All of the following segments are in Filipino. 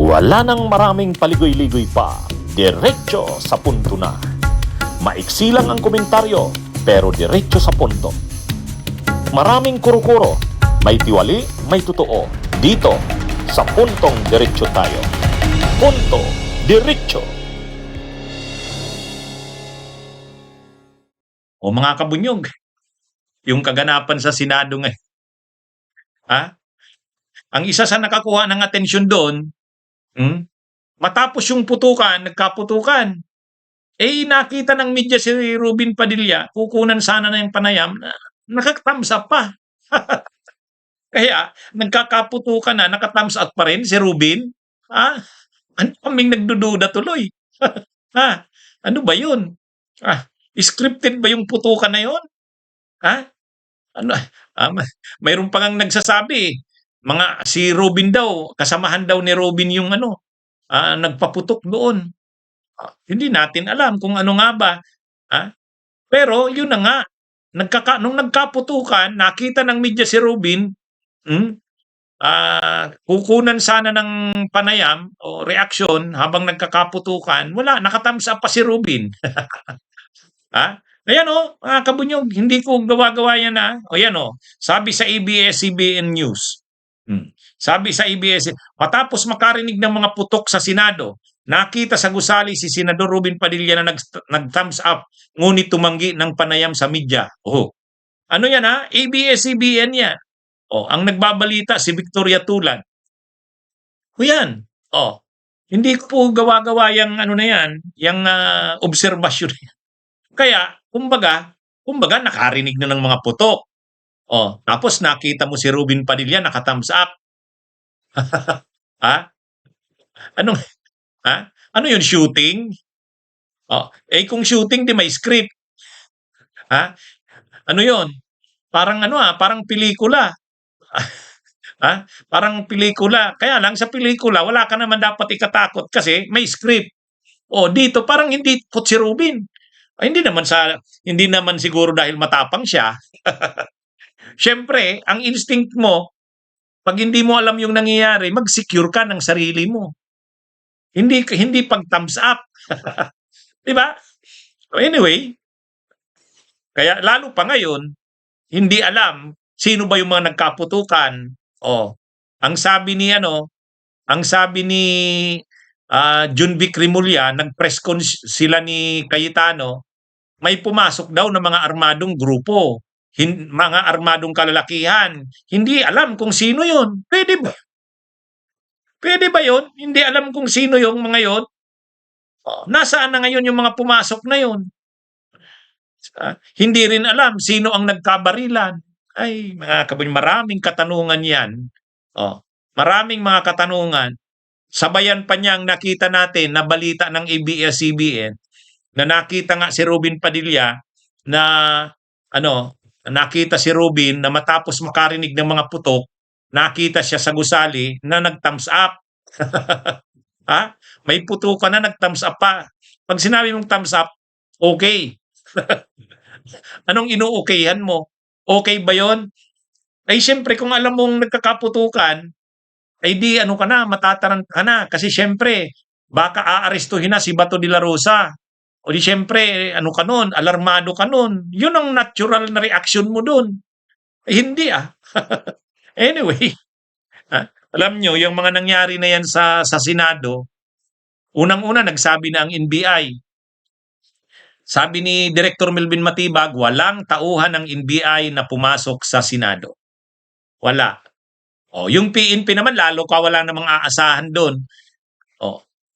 Wala nang maraming paligoy-ligoy pa, diretso sa punto na. Maiksi lang ang komentaryo, pero diretso sa punto. Maraming kuro-kuro, may tiwali, may totoo. Dito, sa puntong diretso tayo. Punto, diretso. O mga kabunyog, yung kaganapan sa Senado ngayon. Ha? Ang isa sa nakakuha ng atensyon doon, matapos yung putukan, nagkaputukan, nakita ng media si Robin Padilla, kukunan sana na yung panayam, nakatthumbs up pa. Kaya, nagkakaputukan na, nakathumbs up pa rin si Robin. Ha? Ano kaming nagdududa tuloy? Ha? Ano ba yun? Scripted ba yung putukan na yun? Ha? Ano? Mayroon pa ngang nagsasabi, si Robin daw, kasamahan daw ni Robin yung nagpaputok doon. Hindi natin alam kung ano nga ba. Pero yun na nga, nung nagkaputukan, nakita ng media si Robin, kukunan sana ng panayam o reaksyon habang nagkakaputukan, wala, nakathumbs up pa si Robin. Ayan mga kabunyog, hindi ko gawa-gawa yan Ayan sabi sa ABS-CBN News. Sabi sa ABS, matapos makarinig ng mga putok sa Senado, nakita sa gusali si Senador Robin Padilla na nag-thumbs up, ngunit tumanggi ng panayam sa media. Ano yan ABS-CBN yan. Ang nagbabalita si Victoria Tulan. Yan. Hindi ko po gawa-gawa yung na yan, yung obserbasyon. Kaya, kumbaga nakarinig na ng mga putok. Tapos nakita mo si Robin Padilla naka-thumbs up. Anong ano yun, shooting? Kung shooting di may script. Ano yun? Parang parang pelikula. Parang pelikula. Kaya lang sa pelikula wala ka naman dapat ikatakot kasi may script. Dito parang hindi takot si Robin. Hindi naman siguro dahil matapang siya. Siyempre, ang instinct mo, pag hindi mo alam yung nangyayari, mag-secure ka ng sarili mo. Hindi pag thumbs up. 'Di ba? Anyway, kaya lalo pa ngayon, hindi alam sino ba yung mga nagkaputukan. Ang sabi ni Junvic Rimulya, nag-press con sila ni Cayetano, may pumasok daw ng mga armadong grupo, mga armadong kalalakihan. Hindi alam kung sino yun. Pwede ba? Pwede ba yun? Hindi alam kung sino yung mga yun. Nasaan na ngayon yung mga pumasok na yun? Hindi rin alam sino ang nagkabarilan. Ay, mga kabunyog, maraming katanungan yan. Maraming mga katanungan. Sabayan pa niyang nakita natin na balita ng ABS-CBN na nakita nga si Robin Padilla na nakita si Robin na matapos makarinig ng mga putok, nakita siya sa gusali na nag-thumbs up. May putukan na nag-thumbs up pa. Pag sinabi mong thumbs up, okay. Anong inu-okayhan mo? Okay ba yon? Siyempre kung alam mong nagkakaputukan, di ka na, matataranta ka na. Kasi siyempre, baka aarestuhin na si Bato de la Rosa. O di siyempre, ka nun, alarmado ka nun. Yun ang natural na reaction mo dun. Hindi Anyway, alam nyo, yung mga nangyari na yan sa Senado, unang-una nagsabi na ang NBI. Sabi ni Director Melvin Matibag, walang tauhan ng NBI na pumasok sa Senado. Wala. Yung PNP naman, lalo ka wala namang aasahan doon.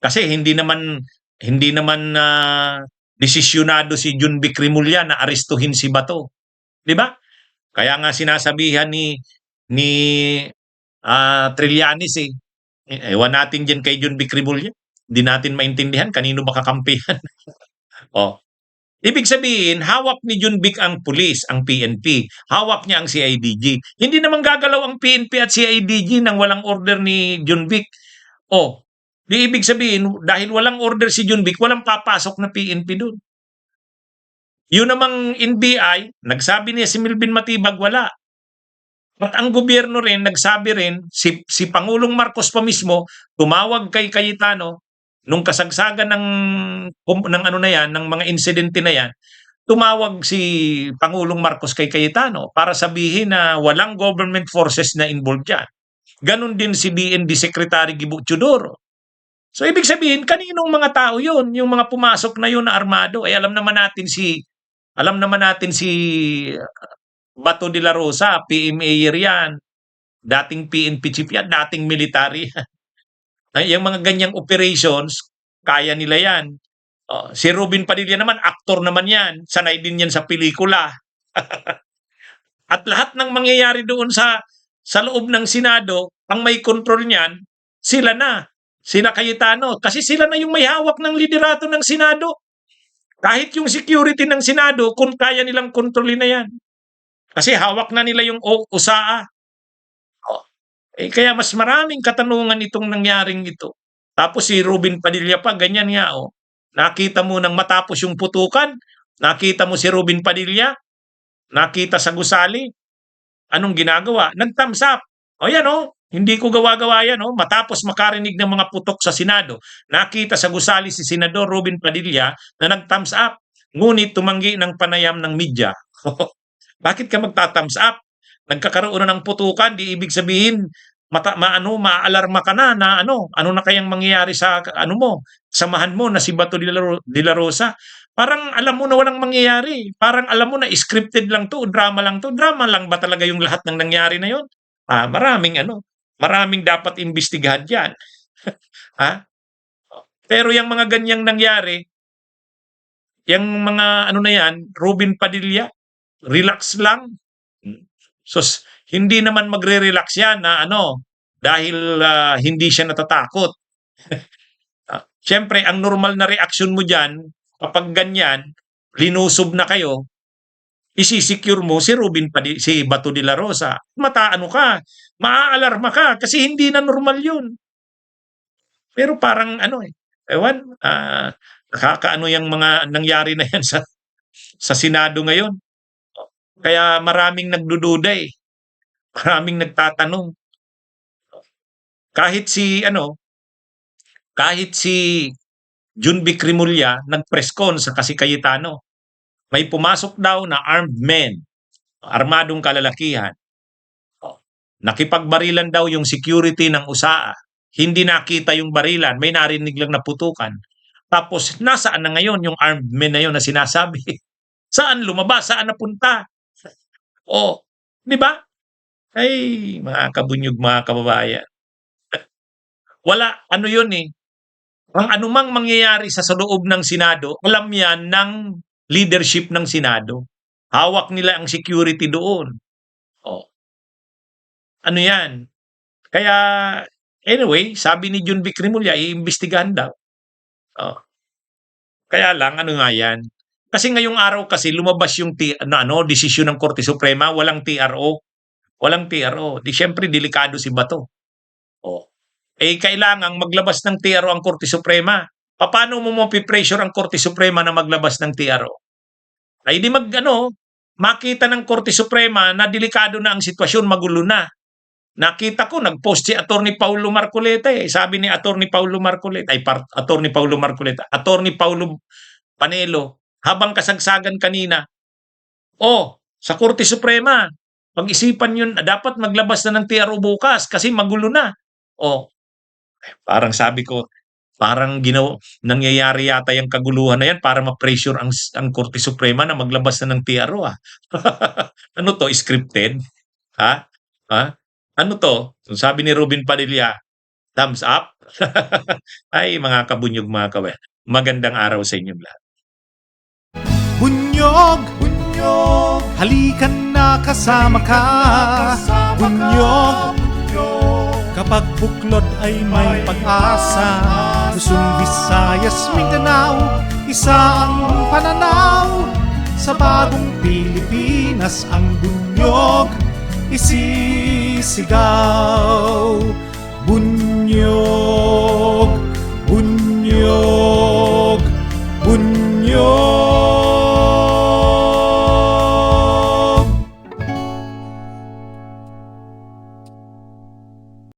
Kasi hindi naman desisyonado si Junvic Rimulya na arestuhin si Bato. 'Di ba? Kaya nga sinasabihan ni Trillanes ewan natin diyan kay Junvic Rimulya. Hindi natin maintindihan kanino ba kakampihan. Ibig sabihin, hawak ni Junvic ang pulis, ang PNP. Hawak niya ang CIDG. Hindi naman gagalaw ang PNP at CIDG nang walang order ni Junvic. Di ibig sabihin, dahil walang order si Junvic, walang papasok na PNP doon. Yun namang NBI, nagsabi niya si Melvin Matibag, wala. At ang gobyerno rin, nagsabi rin, si Pangulong Marcos pa mismo, tumawag kay Cayetano, nung kasagsagan ng ano na yan, ng mga insidente na yan, tumawag si Pangulong Marcos kay Cayetano para sabihin na walang government forces na involved dyan. Ganon din si DND Secretary Gibo Teodoro. So ibig sabihin, kaninong mga tao yun? Yung mga pumasok na yun na armado, alam naman natin si Bato de la Rosa, PMA yan, dating PNP chief yan, dating military. Yung mga ganyang operations, kaya nila yan. Si Robin Padilla naman, aktor naman yan. Sanay din yan sa pelikula. At lahat ng mangyayari doon sa loob ng Senado, ang may kontrol niyan, sila na. Sila Cayetano. Kasi sila na yung may hawak ng liderato ng Senado. Kahit yung security ng Senado, kung kaya nilang kontrolin na yan. Kasi hawak na nila yung USAA. Kaya mas maraming katanungan itong nangyaring ito. Tapos si Robin Padilla pa, ganyan nga. Nakita mo nang matapos yung putukan, nakita mo si Robin Padilla, nakita sa gusali, anong ginagawa? Nag-thumbs up. Yan hindi ko gawa-gawa yan. Matapos makarinig ng mga putok sa Senado, nakita sa gusali si Senador Robin Padilla na nag-thumbs up. Ngunit tumanggi ng panayam ng media. Bakit ka magta-thumbs up? Nagkakaroon na ng putukan, di ibig sabihin maalarma ka na ano na kayang mangyayari sa samahan mo na si Bato de la Rosa. Parang alam mo na walang mangyayari. Parang alam mo na scripted lang to, drama lang to. Drama lang ba talaga yung lahat ng nangyari na yon? Maraming dapat imbestigahan diyan. Pero yung mga ganyang nangyari, yung mga na yan, Robin Padilla, relax lang. So, hindi naman magre-relax yan na dahil hindi siya natatakot. Siyempre, ang normal na reaksyon mo dyan, kapag ganyan, linusob na kayo, isisecure mo si si Bato de la Rosa. Maaalarma ka, kasi hindi na normal yun. Pero parang nakakaano yung mga nangyari na yan sa Senado ngayon. Kaya maraming nagdududa Maraming nagtatanong. Kahit si Jun Vic Rimulya nag-press con sa kasi Cayetano. May pumasok daw na armed men, armadong kalalakihan. Nakipagbarilan daw yung security ng USAA. Hindi nakita yung barilan, may narinig lang na putukan. Tapos nasaan na ngayon yung armed men na yun na sinasabi? Saan lumabas? Saan napunta? Di ba? Ay, mga kabunyog, mga kababayan. Wala, yun Ang anumang mangyayari sa loob ng Senado, alam yan ng leadership ng Senado. Hawak nila ang security doon. Ano yan? Kaya, anyway, sabi ni Jun Vic Rimulya, iimbestigahan daw. Kaya lang, nga yan? Kasi ngayong araw kasi lumabas yung desisyon ng Korte Suprema, walang TRO. Walang TRO. Di syempre delikado si Bato. Kailangang maglabas ng TRO ang Korte Suprema. Paano mo mapipressure ang Korte Suprema na maglabas ng TRO? Ay di makita ng Korte Suprema na delikado na ang sitwasyon, magulo na. Nakita ko, nag-post si Attorney Paulo Marcoleta. Sabi ni Attorney Paulo Marcoleta, Attorney Paulo Panelo, habang kasagsagan kanina, sa Korte Suprema, pag-isipan yun, dapat maglabas na ng TRO bukas kasi magulo na. Parang sabi ko, parang nangyayari yata yung kaguluhan na yan para ma-pressure ang Korte Suprema na maglabas na ng TRO. Ano to? Scripted? Ano to? Sabi ni Robin Padilla, thumbs up? Ay, mga kabunyog, mga kawen. Magandang araw sa inyong lahat. Bunyog, bunyog, halikan na kasama ka. Bunyog, kapag buklod ay may pag-asa. Luzon, Visayas, Mindanao, isa ang pananaw. Sa bagong Pilipinas ang bunyog isisigaw. Bunyog.